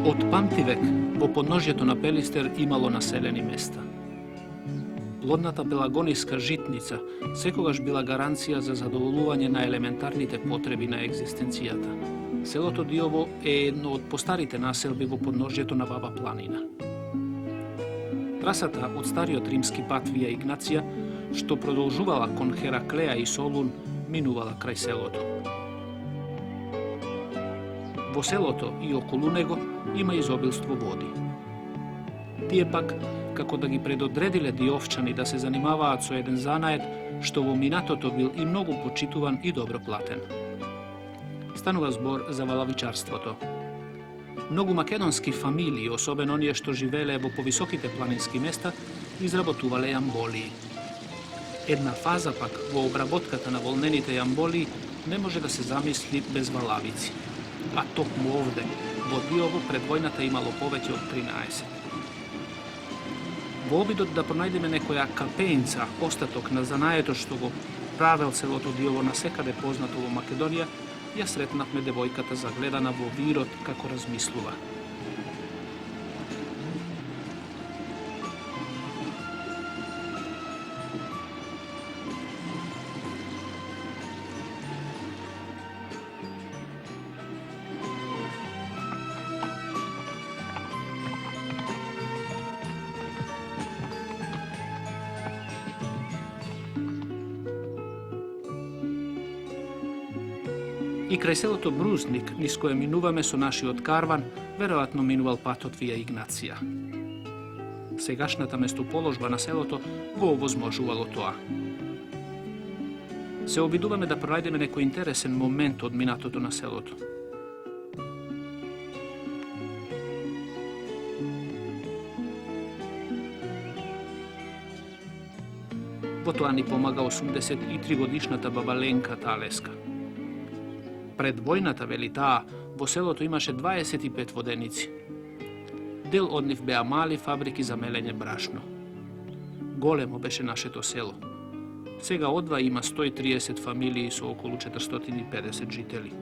Od pamtivek во подножјето на Пелистер имало населени места. Плодната пелагонijска житница секогаш била гаранција за задоволување на елементарните потреби на екзистенцијата. Селото Диово е едно од постарите населби во подножјето на Баба планина. Трасата од стариот римски пат Вија Игнација, што продолжувала кон Хераклеа и Солун, минувала крај селото. Во селото и околу него има изобилство води. Тие пак, како да ги предодредиле диовчани да се занимаваат со еден занает, што во минатото бил и многу почитуван и добро платен. Станува збор за валавичарството. Многу македонски фамилии, особено оние што живееле во повисоките планински места, изработувале јамболии. Една фаза пак во обработката на волнените јамболии не може да се замисли без валавици. А токму овде, во Диово, пред војната имало повеќе од 13. Во обидот да пронајдеме некоја капеинца, остаток на занаето што го правел селото Диово насекаде познато во Македонија, ја сретнавме девојката загледана во вирот како размислува. И крај селото Брузник, низ кое минуваме со нашиот карван, веројатно минувал патот Вија Игнација. Сегашната местоположба на селото го овозможувало тоа. Се обидуваме да пронајдеме некој интересен момент од минатото на селото. Во тоа ни помага 83 годишната баба Ленка Талеска. Пред војната, вели таа, во селото имаше 25 воденици. Дел од нив беа мали фабрики за мелење брашно. Големо беше нашето село. Сега одва има 130 фамилии со околу 450 жители.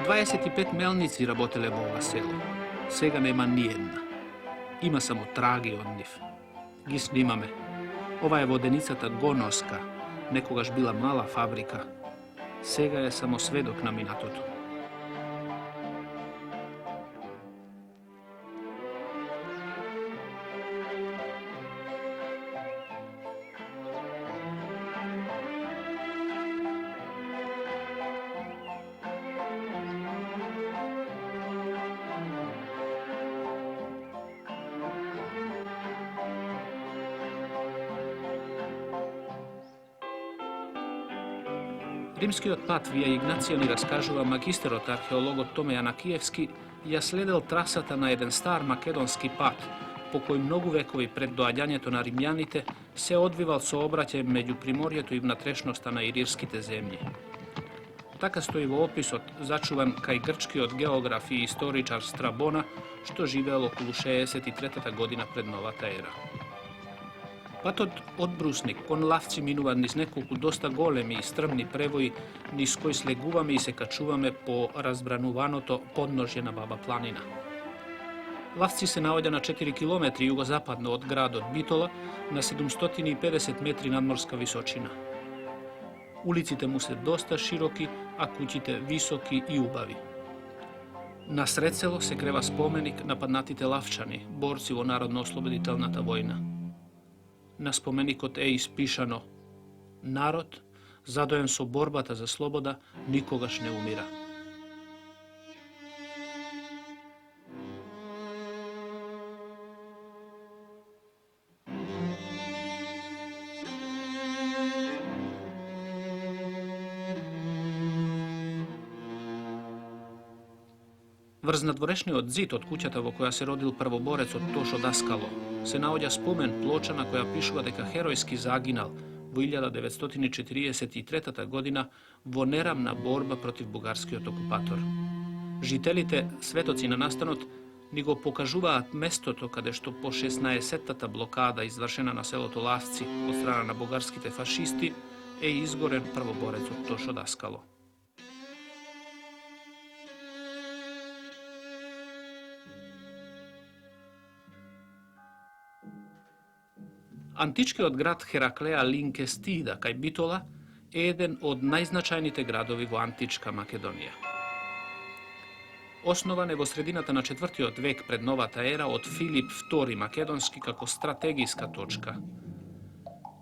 Дваесет мелници работеле во ова село. Сега нема ни една. Има само траги од нив. Ги снимаме. Ова е воденицата Гоноска, некогаш била мала фабрика. Сега е само сведок на минатото. Римскиот пат Вија Игнација ни раскажува магистерот археологот Томе Јанакиевски ја следел трасата на еден стар македонски пат, по кој многу векови пред доаѓањето на римјаните се одвивал сообраќај меѓу приморието и внатрешноста на Ирирските земји. Така стои во описот, зачуван кај грчкиот географ и историчар Страбона, што живеел околу 63 година пред новата ера. Патот од Брусник кон Лавци минува низ неколку доста големи и стрмни превои, низ кои слегуваме и се качуваме по разбрануваното подножје на Баба планина. Лавци се наоѓа на 4 километри југозападно од градот Битола, на 750 метри надморска височина. Улиците му се доста широки, а куќите високи и убави. На сред село се крива споменик на паднатите лавчани, борци во Народно-ослободителната војна. На споменикот е испишано: народ, задоен со борбата за слобода, никогаш не умира. Врз надворешниот зид од куќата во која се родил првоборецот Тошо Даскало се наоѓа спомен плоча на која пишува дека херојски загинал во 1943 година во нерамна борба против бугарскиот окупатор. Жителите, светоци на настанот, ni go pokažuvaat mestото каде што по 16-тата блокада извршена на селото Ласци од страна на бугарските фашисти е изгорен првоборецот Тошо Даскало. Античкиот град Хераклеа Линкестида кај Битола е еден од најзначајните градови во античка Македонија. Основан е во средината на 4. век пред новата ера од Филип II Македонски како стратегиска точка.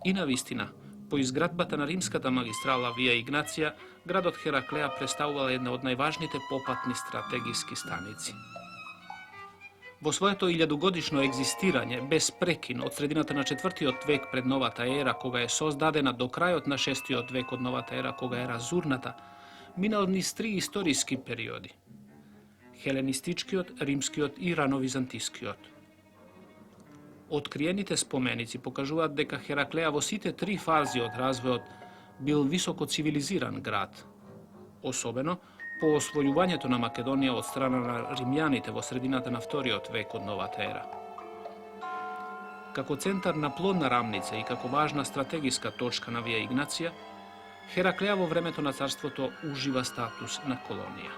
И навистина, по изградбата на римската магистрала Вија Игнација, градот Хераклеа представувал една од најважните попатни стратегиски станици. Во своето 1000-годишно екзистирање, без прекин, од средината на 4. век пред новата ера, кога е создадена до крајот на 6. век од новата ера, кога е разурната, минал низ 3 историски периоди. Хеленистичкиот, римскиот и рановизантискиот. Откриените споменици покажуваат дека Хераклеа во сите 3 фази од развојот бил високо цивилизиран град, особено по освојувањето на Македонија од страна на римјаните во средината на 2. век од новата ера. Како центар на плодна рамница и како важна стратегиска точка на Вија Игнација, Хераклеа во времето на царството ужива статус на колонија.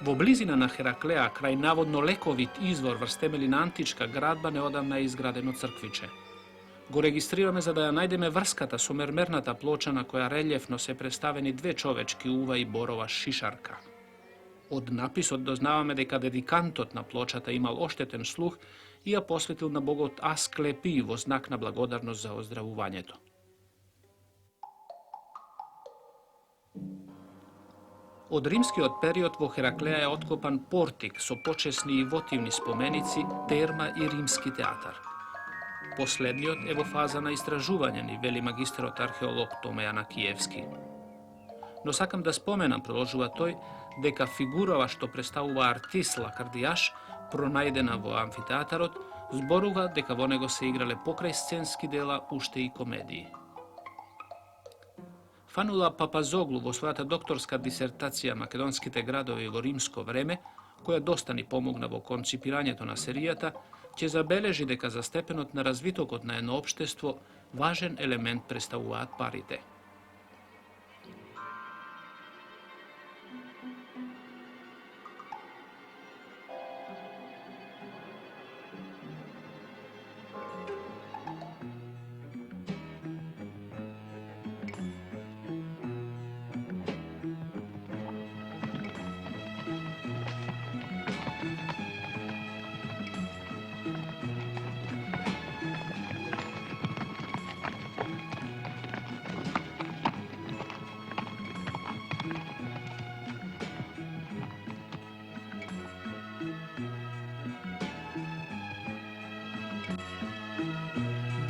Во близина на Хераклеа, крај наводно лековит извор врз темели на античка градба, неодамна е изградено црквиче. Го регистрираме за да ја најдеме врската со мермерната плоча на која релјефно се представени 2 човечки ува и борова шишарка. Од написот дознаваме дека дедикантот на плочата имал оштетен слух и ја посветил на богот Асклепи во знак на благодарност за оздравувањето. Од римскиот период во Хераклеа е откопан портик со почесни и вотивни споменици, терма и римски театар. Последниот е во фаза на истражување, ни вели магистерот археолог Томе Јанакиевски. Но сакам да споменам, продолжува тој, дека фигурава што представува артист лакардијаш, пронајдена во амфитеатарот, зборува дека во него се играле покрај сценски дела уште и комедии. Фанула Папазоглу во својата докторска дисертација Македонските градови во римско време, која доста ни помогна во конципирањето на серијата, ќе забележи дека за степенот на развитокот на едно општество важен елемент представуваат парите.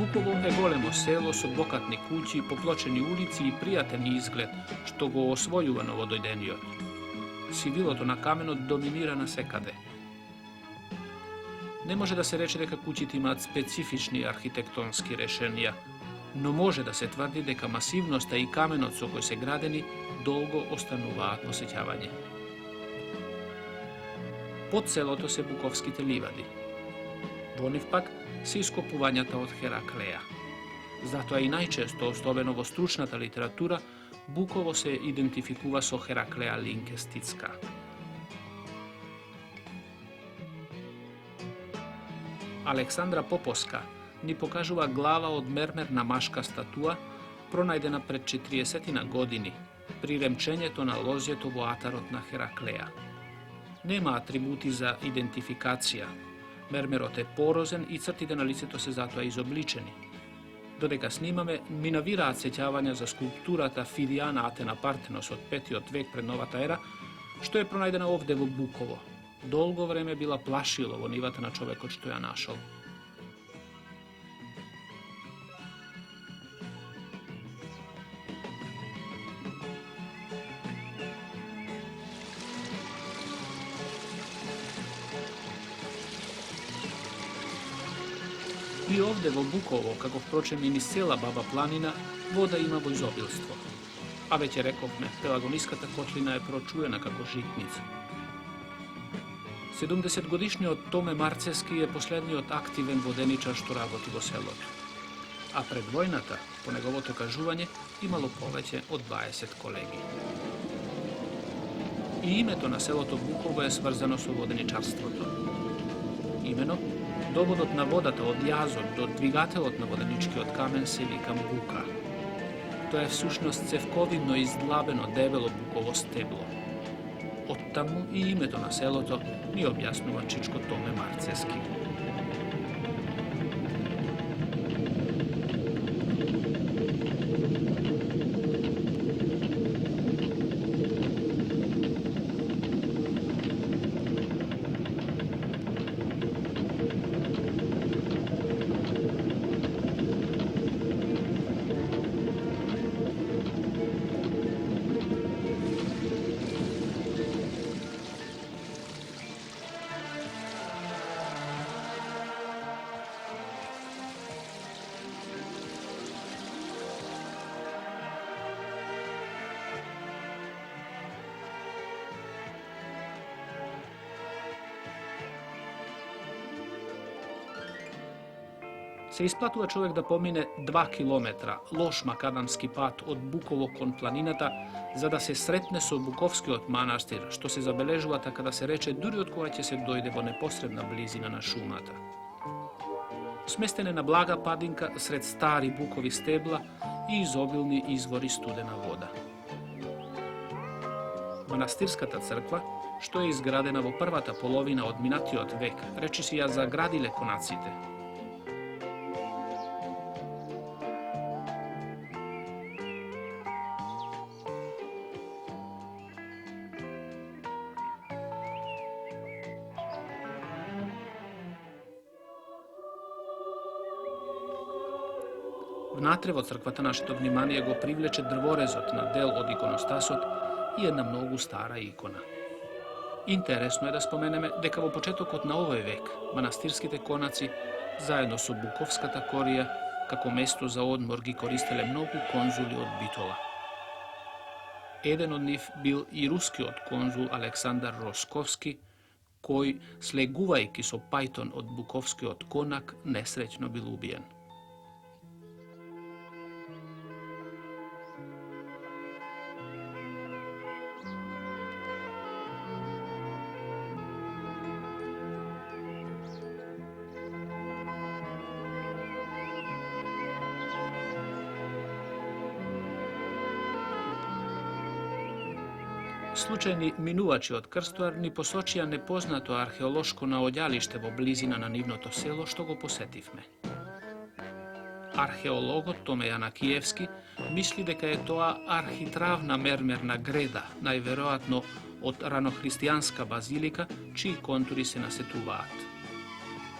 Буково е големо село со бокатни куќи, поплочени улици и пријатен изглед, што го освојува новодојдениот. Сивилото на каменот доминира насекаде. Не може да се рече дека куќите имаат специфични архитектонски решенија, но може да се тврди дека масивноста и каменот со кој се градени долго остануваат посеќавање. Под селото се буковските ливади. Во нив пак се ископувањата од Хераклеа. Затоа и најчесто, особено во стручната литература, Буково се идентификува со Хераклеа Линкестицка. Александра Поповска ни покажува глава од мермерна машка статуа, пронајдена пред 40 години, при ремчењето на лозјето во атарот на Хераклеа. Нема атрибути за идентификација. Мермерот е порозен и цртите на лицето се затоа изобличени. Додека снимаме, ми навираат сеќавања за скулптурата Фидијана Атена Партенос од 5. век пред новата ера, што е пронајдена овде во Буково. Долго време била плашило во нивата на човекот што ја нашол. И овде во Буково, како впрочем и низ цела Баба планина, вода има во изобилство. А веќе рековме, Пелагониската котлина е прочуена како житница. 70-годишниот Томе Марцески е последниот активен воденичар што работи во селото. А пред војната, по неговото кажување, имало повеќе од 20 колеги. И името на селото Буково е сврзано со воденичарството. Имено, доводот на водата од јазот до двигателот на воденичкиот камен се вика бука. Тоа е всушност цевковидно издлабено дебело буково стебло. Оттаму и името на селото ни објаснува Чичко Томе Марцески. Се исплатува човек да помине 2 километра лош макадамски пат од Буково кон планината, за да се сретне со Буковскиот манастир, што се забележува така да се рече дури од кога ќе се дојде во непосредна близина на шумата. Сместен е на блага падинка сред стари букови стебла и изобилни извори студена вода. Манастирската црква, што е изградена во првата половина од минатиот век, речиси ја заградиле конаците. Внатре во црквата нашето внимание го привлече дрворезот на дел од иконостасот и една многу стара икона. Интересно е да споменеме дека во почетокот на овој век манастирските конаци, заедно со буковската корија, како место за одмор ги користеле многу конзули од Битола. Еден од нив бил и рускиот конзул Александар Росковски, кој, слегувајќи со пајтон од буковскиот конак, несреќно бил убиен. Случајни минувачи од Крстовар ни посочија непознато археолошко наоѓалиште во близина на нивното село што го посетивме. Археологот Томе Јанакиевски мисли дека е тоа архитравна мермерна греда, најверојатно од ранохристијанска базилика, чии контури се насетуваат.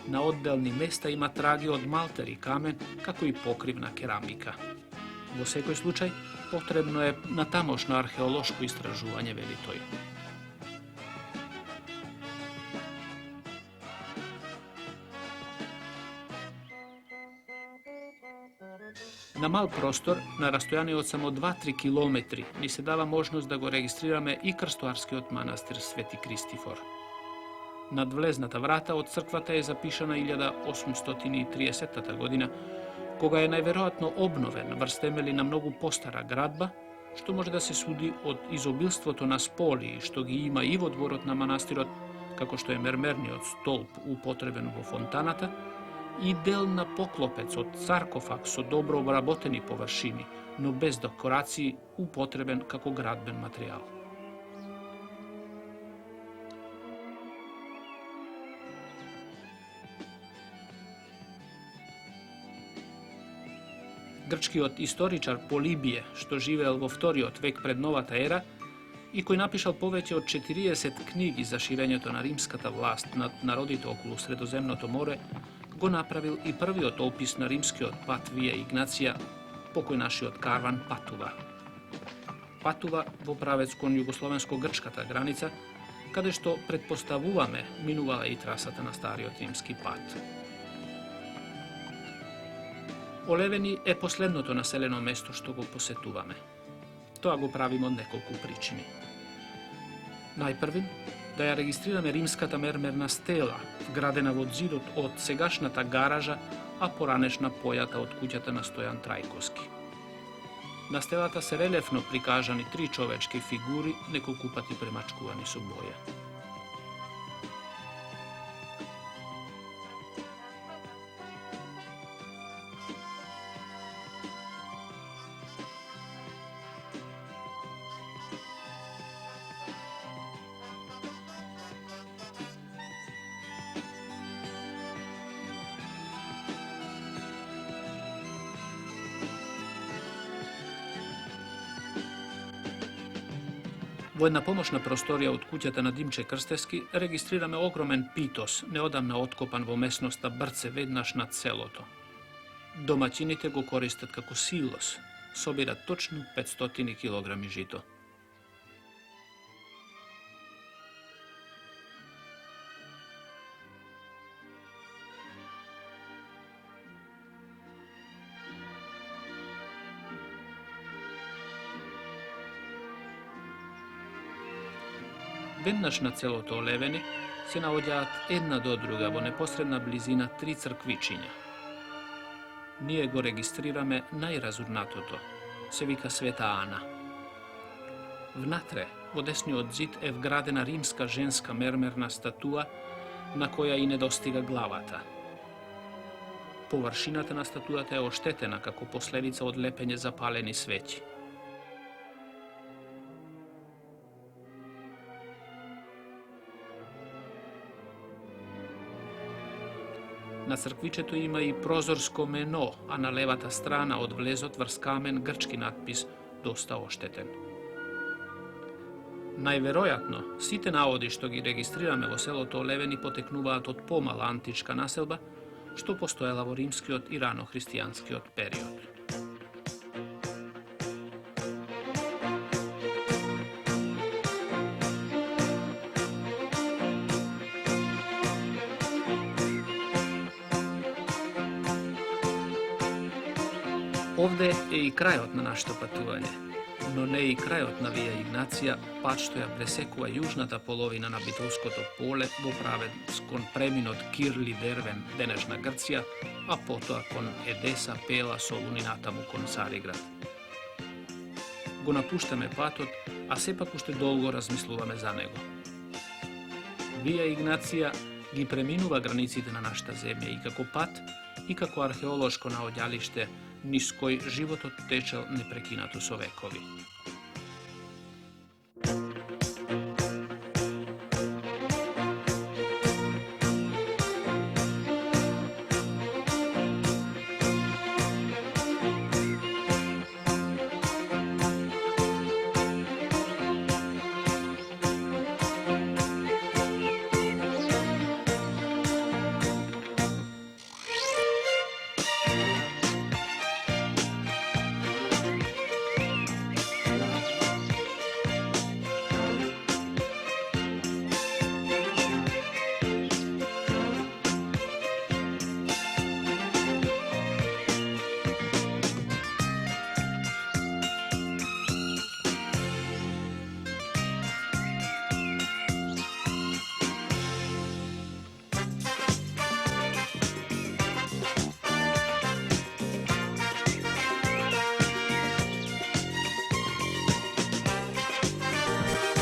На одделни места има траги од малтер и камен, како и покривна керамика. Во секој случај, потребно е натамошно археолошко истражување, вели тој. На мал простор, на растојание од само 2-3 километри, ни се дава можност да го регистрираме и крстоварскиот манастир Свети Кристифор. Над влезната врата од црквата е запишана 1830 година, кога е најверојатно обновен врз темели на многу постара градба, што може да се суди од изобилството на споли што ги има и во дворот на манастирот, како што е мермерниот столб употребен во фонтаната, и дел на поклопец од саркофаг со добро обработени површини, но без декорации, употребен како градбен материјал. Грчкиот историчар Полибие, што живеел во вториот век пред новата ера и кој напишал повеќе од 40 книги за ширењето на римската власт над народите околу Средоземното море, го направил и првиот опис на римскиот пат Вија Игнација, по кој нашиот карван патува. Патува во правец кон југословенско-грчката граница, каде што предпоставуваме минувала и трасата на стариот римски пат. Олевени е последното населено место што го посетуваме. Тоа го правимо од неколку причини. Најпрвин, да ја регистрираме римската мермерна стела, вградена во зидот од сегашната гаража, а поранешна појата од куќата на Стојан Трајковски. На стелата се релефно прикажани 3 човечки фигури, неколку пати премачкувани со боја. Во една помошна просторија од куќата на Димче Крстевски регистрираме огромен питос, неодамна откопан во месноста Брце веднаш над селото. Домаќините го користат како силос, собират точно 500 килограми жито. Веднаш на целото Олевени се наоѓаат една до друга во непосредна близина 3 црквичиња. Ние го регистрираме најразурнатото, се вика Света Ана. Внатре, во десниот зид е вградена римска женска мермерна статуа на која и недостига главата. Површината на статуата е оштетена како последица од лепење запалени свеќи. На црквичето има и прозорско мено, а на левата страна од влезот врз камен грчки надпис доста оштетен. Најверојатно, сите наводи што ги регистрираме во селото Олевени потекнуваат од помала античка населба, што постоела во римскиот и рано-христијанскиот период. Овде е и крајот на нашето патување, но не и крајот на Вија Игнација, пат што ја пресекува јужната половина на Битолското поле во правец кон преминот Кирли Дервен, денешна Грција, а потоа кон Едеса, Пела, Солун и натаму кон Цариград. Го напуштаме патот, а сепак уште долго размислуваме за него. Вија Игнација ги преминува границите на нашата земја и како пат, и како археолошко наоѓалиште, низ кој животот течел непрекинато со векови.